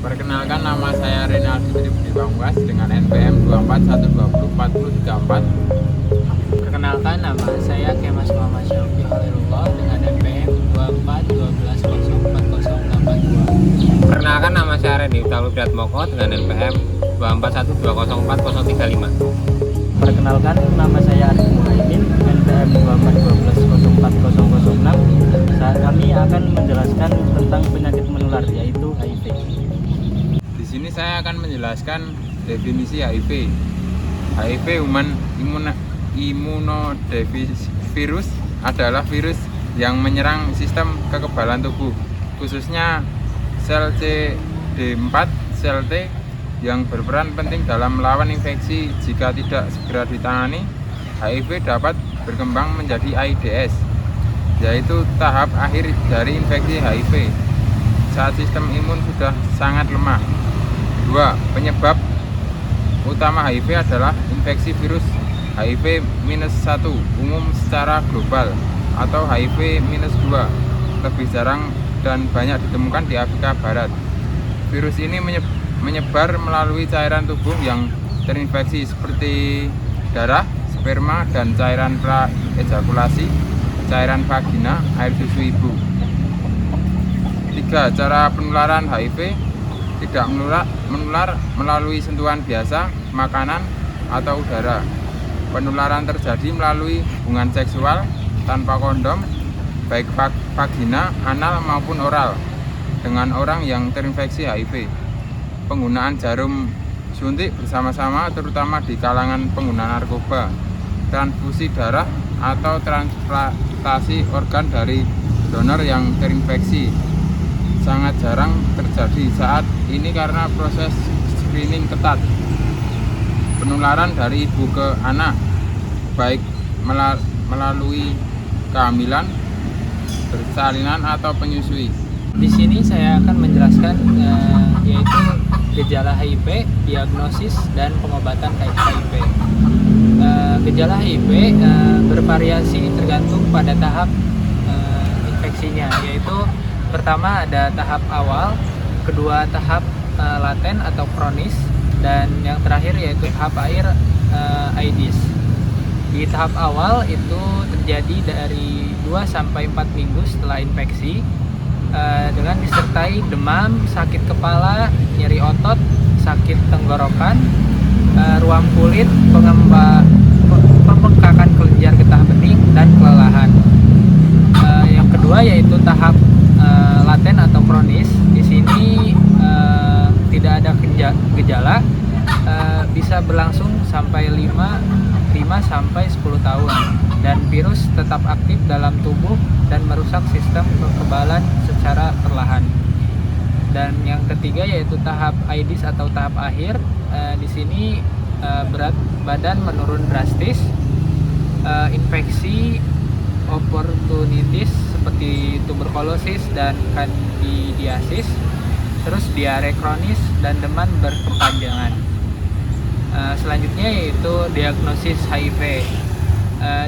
Perkenalkan, nama saya Renaldi Budi Pamungkas dengan NPM 2412040434. Perkenalkan, nama saya Kemas Muhammad Syauki Halilullah dengan NPM 2412040482. Perkenalkan, nama saya Reni Utaludat Moko dengan NPM 2412040435. Perkenalkan, nama saya Arif Muhaimin NPM 2412040006. Saat kami akan menjelaskan tentang penyakit menular yaitu HIV. Di sini saya akan menjelaskan definisi HIV. HIV Human Immunodeficiency adalah virus yang menyerang sistem kekebalan tubuh, khususnya sel CD4 sel T, yang berperan penting dalam melawan infeksi. Jika tidak segera ditangani, HIV dapat berkembang menjadi AIDS, yaitu tahap akhir dari infeksi HIV saat sistem imun sudah sangat lemah. 2. Penyebab utama HIV adalah infeksi virus HIV-1 umum secara global atau HIV-2, lebih jarang dan banyak ditemukan di Afrika Barat. Virus ini menyebar melalui cairan tubuh yang terinfeksi seperti darah, sperma, dan cairan pra-ejakulasi, cairan vagina, air susu ibu. 3. Cara penularan HIV tidak menular melalui sentuhan biasa, makanan, atau udara. Penularan terjadi melalui hubungan seksual tanpa kondom, baik vagina, anal, maupun oral, dengan orang yang terinfeksi HIV. Penggunaan jarum suntik bersama-sama, terutama di kalangan pengguna narkoba. Transfusi darah atau transplantasi organ dari donor yang terinfeksi sangat jarang terjadi saat ini karena proses screening ketat. Penularan dari ibu ke anak, baik melalui kehamilan, persalinan, atau penyusui. Di sini saya akan menjelaskan yaitu gejala HIV, diagnosis, dan pengobatan HIV. Gejala HIV bervariasi tergantung pada tahap infeksinya, yaitu pertama ada tahap awal, kedua tahap laten atau kronis, dan yang terakhir yaitu tahap akhir AIDS. Di tahap awal itu terjadi dari 2-4 minggu setelah infeksi, dengan disertai demam, sakit kepala, nyeri otot, sakit tenggorokan, ruam kulit, pembengkakan kelenjar getah bening, dan kelelahan. Yang kedua yaitu tahap laten atau kronis. Di sini tidak ada gejala, bisa berlangsung sampai 5-10 tahun, dan virus tetap aktif dalam tubuh dan merusak sistem kekebalan secara perlahan. Dan yang ketiga yaitu tahap AIDS atau tahap akhir. Di sini berat badan menurun drastis, infeksi opportunitis seperti tuberkulosis dan kandidiasis, terus diare kronis dan demam berkepanjangan. Selanjutnya yaitu diagnosis HIV.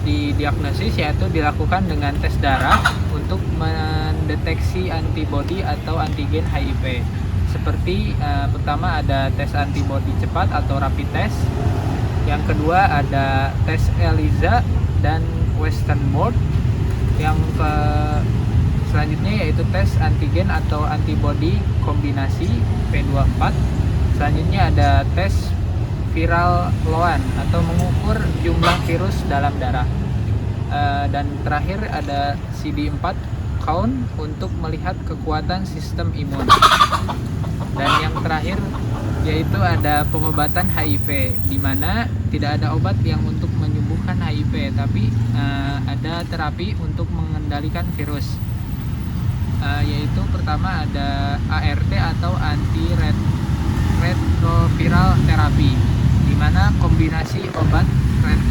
Di diagnosis yaitu dilakukan dengan tes darah untuk mendeteksi antibodi atau antigen HIV. Seperti pertama ada tes antibodi cepat atau rapid test. Yang kedua ada tes ELISA dan Western blot. Selanjutnya yaitu tes antigen atau antibodi kombinasi P24. Selanjutnya ada tes viral load atau mengukur jumlah virus dalam darah. Dan terakhir ada CD4 count untuk melihat kekuatan sistem imun. Dan yang terakhir yaitu ada pengobatan HIV, di mana tidak ada obat yang untuk menyembuhkan HIV, tapi ada terapi untuk mengendalikan virus. Yaitu pertama ada ART atau antiretroviral terapi, di mana kombinasi obat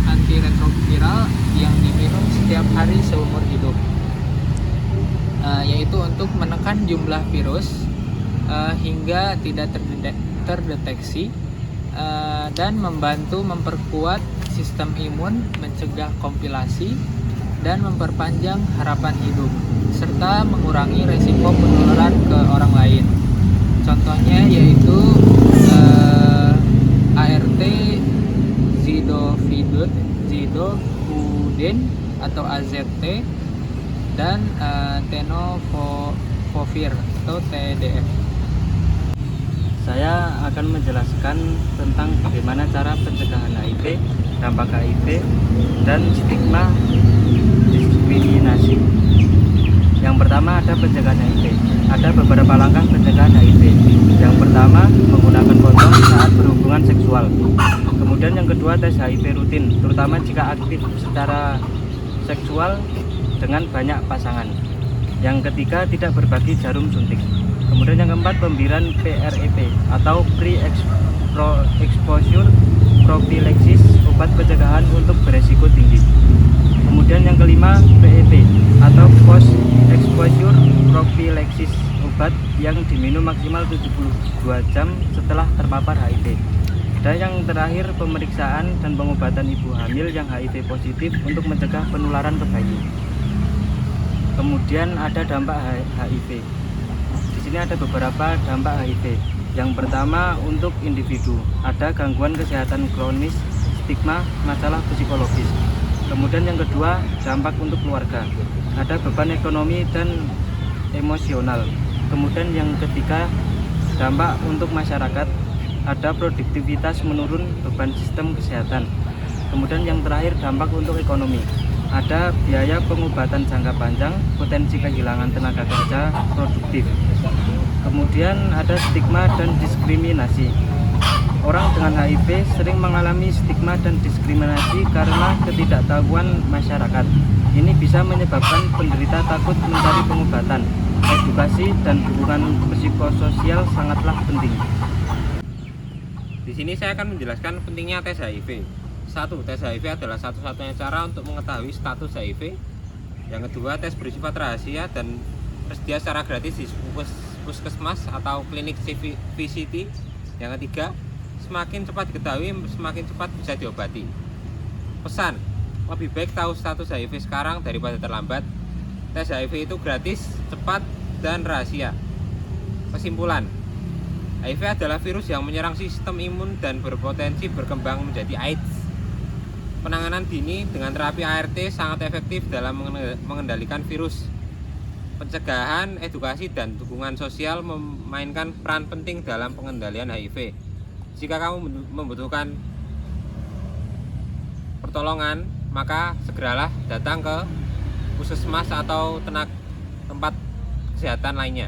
antiretroviral yang diminum setiap hari seumur hidup, yaitu untuk menekan jumlah virus hingga tidak terdeteksi, dan membantu memperkuat sistem imun, mencegah komplikasi, dan memperpanjang harapan hidup, serta mengurangi resiko penularan ke orang lain. Contohnya yaitu Saya akan menjelaskan tentang bagaimana cara pencegahan HIV, dampak HIV, dan stigma diskriminasi. Yang pertama ada pencegahan HIV. Ada beberapa langkah pencegahan HIV. Yang pertama, menggunakan kondom saat berhubungan seksual. Kemudian yang kedua, tes HIV rutin, terutama jika aktif secara seksual dengan banyak pasangan. Yang ketiga, tidak berbagi jarum suntik. Kemudian yang keempat, pemberian PrEP atau pre-exposure prophylaxis, obat pencegahan untuk beresiko tinggi. Kemudian yang kelima, PEP atau post exposure prophylaxis, obat yang diminum maksimal 72 jam setelah terpapar HIV. Dan yang terakhir, pemeriksaan dan pengobatan ibu hamil yang HIV positif untuk mencegah penularan ke bayi. Kemudian ada dampak HIV. Di sini ada beberapa dampak HIV. Yang pertama, untuk individu, ada gangguan kesehatan kronis, stigma, masalah psikologis. Kemudian yang kedua, dampak untuk keluarga, ada beban ekonomi dan emosional. Kemudian yang ketiga, dampak untuk masyarakat, ada produktivitas menurun, beban sistem kesehatan. Kemudian yang terakhir, dampak untuk ekonomi, ada biaya pengobatan jangka panjang, potensi kehilangan tenaga kerja produktif. Kemudian ada stigma dan diskriminasi. Orang dengan HIV sering mengalami stigma dan diskriminasi karena ketidaktahuan masyarakat. Ini bisa menyebabkan penderita takut mencari pengobatan. Edukasi dan dukungan psikososial sangatlah penting. Di sini saya akan menjelaskan pentingnya tes HIV. 1. Tes HIV adalah satu-satunya cara untuk mengetahui status HIV. Yang kedua, tes bersifat rahasia dan tersedia secara gratis di puskesmas atau klinik CVCT. Yang ketiga, semakin cepat diketahui, semakin cepat bisa diobati. Pesan, lebih baik tahu status HIV sekarang daripada terlambat. Tes HIV itu gratis, cepat, dan rahasia. Kesimpulan, HIV adalah virus yang menyerang sistem imun dan berpotensi berkembang menjadi AIDS. Penanganan dini dengan terapi ART sangat efektif dalam mengendalikan virus. Pencegahan, edukasi, dan dukungan sosial memainkan peran penting dalam pengendalian HIV. Jika kamu membutuhkan pertolongan, maka segeralah datang ke puskesmas atau tempat kesehatan lainnya.